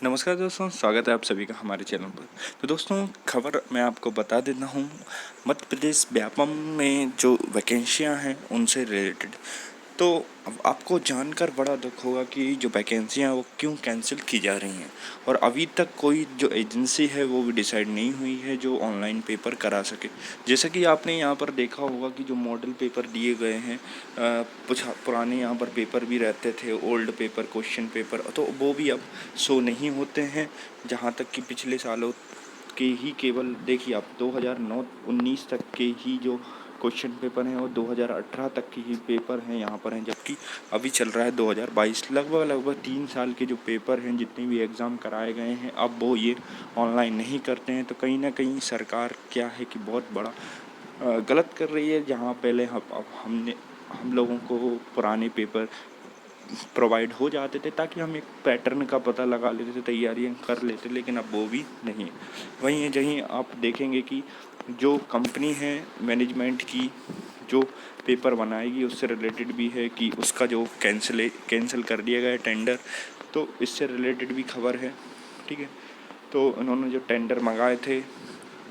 नमस्कार दोस्तों, स्वागत है आप सभी का हमारे चैनल पर। तो दोस्तों, खबर मैं आपको बता देता हूँ। मध्य प्रदेश व्यापम में जो वैकेंसियाँ हैं उनसे रिलेटेड। तो अब आपको जानकर बड़ा दुख होगा कि जो वैकेंसियाँ वो क्यों कैंसिल की जा रही हैं, और अभी तक कोई जो एजेंसी है वो भी डिसाइड नहीं हुई है जो ऑनलाइन पेपर करा सके। जैसे कि आपने यहाँ पर देखा होगा कि जो मॉडल पेपर दिए गए हैं, कुछ पुराने यहाँ पर पेपर भी रहते थे, ओल्ड पेपर, क्वेश्चन पेपर, तो वो भी अब शो नहीं होते हैं। जहाँ तक कि पिछले सालों के ही केवल देखिए आप 2009-19 तक के ही जो क्वेश्चन पेपर हैं और 2018 तक के ही पेपर हैं यहाँ पर हैं, जबकि अभी चल रहा है 2022। लगभग 3 साल के जो पेपर हैं, जितने भी एग्ज़ाम कराए गए हैं, अब वो ये ऑनलाइन नहीं करते हैं। तो कहीं ना कहीं सरकार क्या है कि बहुत बड़ा गलत कर रही है। जहाँ पहले हम लोगों को पुराने पेपर प्रोवाइड हो जाते थे ताकि हम एक पैटर्न का पता लगा लेते थे, तैयारियां कर लेते, लेकिन अब वो भी नहीं है। वहीं है जहीं आप देखेंगे कि जो कंपनी है मैनेजमेंट की, जो पेपर बनाएगी उससे रिलेटेड भी है कि उसका जो कैंसिल कर दिया गया है टेंडर, तो इससे रिलेटेड भी खबर है। ठीक है, तो इन्होंने जो टेंडर मंगाए थे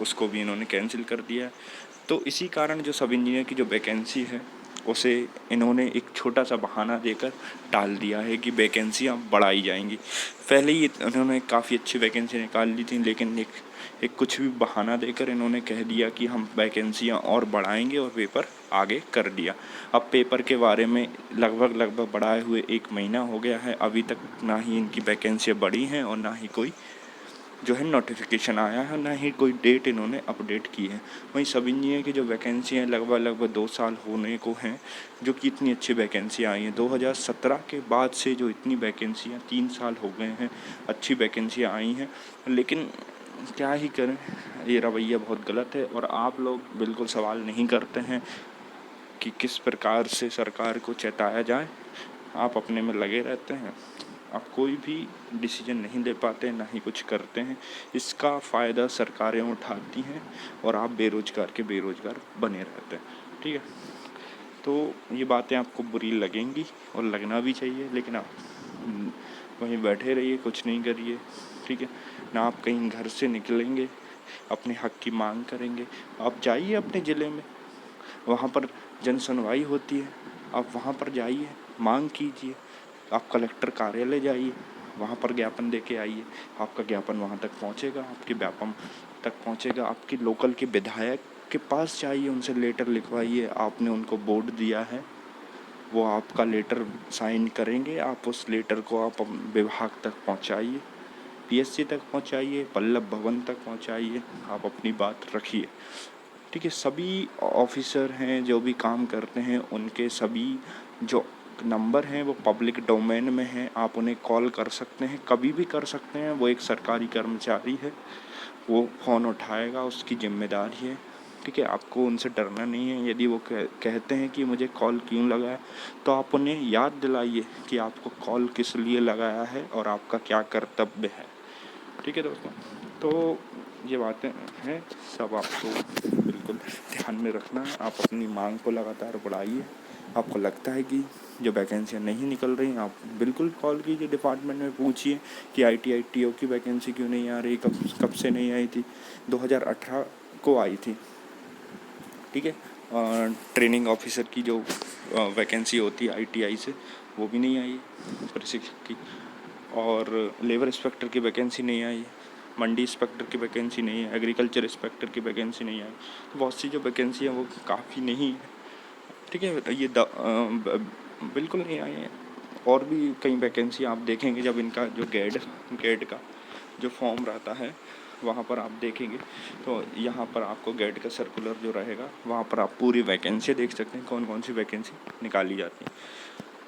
उसको भी इन्होंने कैंसिल कर दिया। तो इसी कारण जो सब इंजीनियर की जो वैकेंसी है उसे इन्होंने एक छोटा सा बहाना देकर टाल दिया है कि वैकेंसियाँ बढ़ाई जाएंगी। पहले ही इन्होंने काफ़ी अच्छी वैकेंसी निकाल ली थी, लेकिन एक कुछ भी बहाना देकर इन्होंने कह दिया कि हम वैकेंसियाँ और बढ़ाएंगे, और पेपर आगे कर दिया। अब पेपर के बारे में लगभग बढ़ाए हुए 1 महीना हो गया है, अभी तक ना ही इनकी वैकेंसियाँ बढ़ी हैं और ना ही कोई जो है नोटिफिकेशन आया है, ना ही कोई डेट इन्होंने अपडेट की है। वहीं सब इंजीनियर की जो वैकेंसी हैं लगभग 2 साल होने को हैं, जो कि इतनी अच्छी वैकेंसियाँ आई हैं। 2017 के बाद से जो इतनी वैकेंसियाँ 3 साल हो गए हैं, अच्छी वैकेंसियाँ आई हैं, लेकिन क्या ही करें, ये रवैया बहुत गलत है। और आप लोग बिल्कुल सवाल नहीं करते हैं कि किस प्रकार से सरकार को चेताया जाए। आप अपने में लगे रहते हैं, आप कोई भी डिसीजन नहीं ले पाते, ना ही कुछ करते हैं। इसका फ़ायदा सरकारें उठाती हैं और आप बेरोजगार के बेरोजगार बने रहते हैं। ठीक है, तो ये बातें आपको बुरी लगेंगी और लगना भी चाहिए, लेकिन आप वहीं बैठे रहिए, कुछ नहीं करिए। ठीक है ना, आप कहीं घर से निकलेंगे, अपने हक की मांग करेंगे। आप जाइए अपने ज़िले में, वहाँ पर जन सुनवाई होती है, आप वहाँ पर जाइए, मांग कीजिए। आप कलेक्टर कार्यालय जाइए, वहाँ पर ज्ञापन दे के आइए। आपका ज्ञापन वहाँ तक पहुँचेगा, आपके व्यापम तक पहुँचेगा। आपकी लोकल के विधायक के पास जाइए, उनसे लेटर लिखवाइए। आपने उनको वोट दिया है, वो आपका लेटर साइन करेंगे। आप उस लेटर को आप विभाग तक पहुँचाइए, पीएससी तक पहुँचाइए, पल्लव भवन तक पहुँचाइए। आप अपनी बात रखिए। ठीक है, सभी ऑफिसर हैं जो भी काम करते हैं, उनके सभी जो नंबर हैं वो पब्लिक डोमेन में हैं। आप उन्हें कॉल कर सकते हैं, कभी भी कर सकते हैं। वो एक सरकारी कर्मचारी है, वो फ़ोन उठाएगा, उसकी जिम्मेदारी है। ठीक है, आपको उनसे डरना नहीं है। यदि वो कहते हैं कि मुझे कॉल क्यों लगाया, तो आप उन्हें याद दिलाइए कि आपको कॉल किस लिए लगाया है और आपका क्या कर्तव्य है। ठीक है दोस्तों, तो ये बातें हैं, सब आपको बिल्कुल ध्यान में रखना है। आप अपनी मांग को लगातार बढ़ाइए। आपको लगता है कि जो वैकेंसियाँ नहीं निकल रही, आप बिल्कुल कॉल कीजिए डिपार्टमेंट में, पूछिए कि ITO की वैकेंसी क्यों नहीं आ रही, कब कब से नहीं आई थी। 2018 को आई थी। ठीक है, ट्रेनिंग ऑफिसर की जो वैकेंसी होती है ITI से, वो भी नहीं आई, प्रशिक्षक की। और लेबर इंस्पेक्टर की वैकेंसी नहीं आई, मंडी इंस्पेक्टर की वैकेंसी नहीं है, एग्रीकल्चर इंस्पेक्टर की वैकेंसी नहीं आई। तो बहुत सी जो वैकेंसी हैं वो काफ़ी नहीं है। ठीक है, ये बिल्कुल नहीं आई है। और भी कई वैकेंसी आप देखेंगे, जब इनका जो गेड का जो फॉर्म रहता है वहाँ पर आप देखेंगे, तो यहाँ पर आपको गेड का सर्कुलर जो रहेगा वहाँ पर आप पूरी वैकेंसी देख सकते हैं, कौन कौन सी वैकेंसी निकाली जाती है।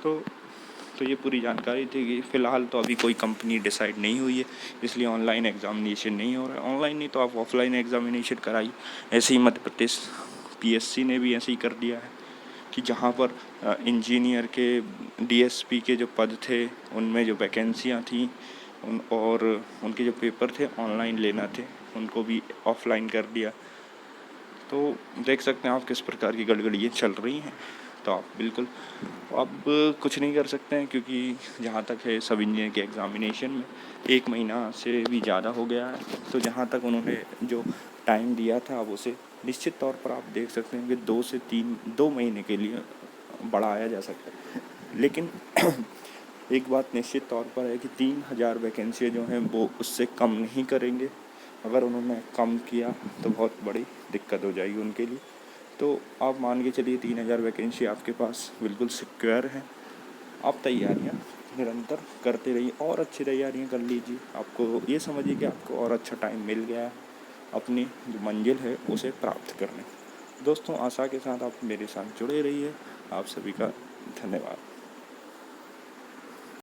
तो ये पूरी जानकारी थी कि फ़िलहाल तो अभी कोई कंपनी डिसाइड नहीं हुई है, इसलिए ऑनलाइन एग्ज़ामिनेशन नहीं हो रहा है। ऑनलाइन नहीं तो आप ऑफलाइन एग्ज़ामिनेशन कराइए। ऐसे ही मध्य प्रदेश PSC ने भी ऐसे ही कर दिया है कि जहाँ पर इंजीनियर के DSP के जो पद थे, उनमें जो वैकेंसियाँ थीं और उनके जो पेपर थे ऑनलाइन लेना थे, उनको भी ऑफलाइन कर दिया। तो देख सकते हैं आप किस प्रकार की गड़बड़ियाँ चल रही हैं। तो आप बिल्कुल अब कुछ नहीं कर सकते हैं, क्योंकि जहाँ तक है सब इंजीनियर के एग्ज़ामिनेशन में 1 महीना से भी ज़्यादा हो गया है। तो जहाँ तक उन्होंने जो टाइम दिया था अब उसे निश्चित तौर पर आप देख सकते हैं कि 2 महीने के लिए बढ़ाया जा सकता है। लेकिन एक बात निश्चित तौर पर है कि 3,000 वैकेंसी जो हैं वो उससे कम नहीं करेंगे। अगर उन्होंने कम किया तो बहुत बड़ी दिक्कत हो जाएगी उनके लिए। तो आप मान के चलिए 3,000 वैकेंसी आपके पास बिल्कुल सिक्योर है। आप तैयारियां निरंतर करते रहिए और अच्छी तैयारियां कर लीजिए। आपको ये समझिए कि आपको और अच्छा टाइम मिल गया है अपनी जो मंजिल है उसे प्राप्त करने। दोस्तों, आशा के साथ आप मेरे साथ जुड़े रहिए। आप सभी का धन्यवाद।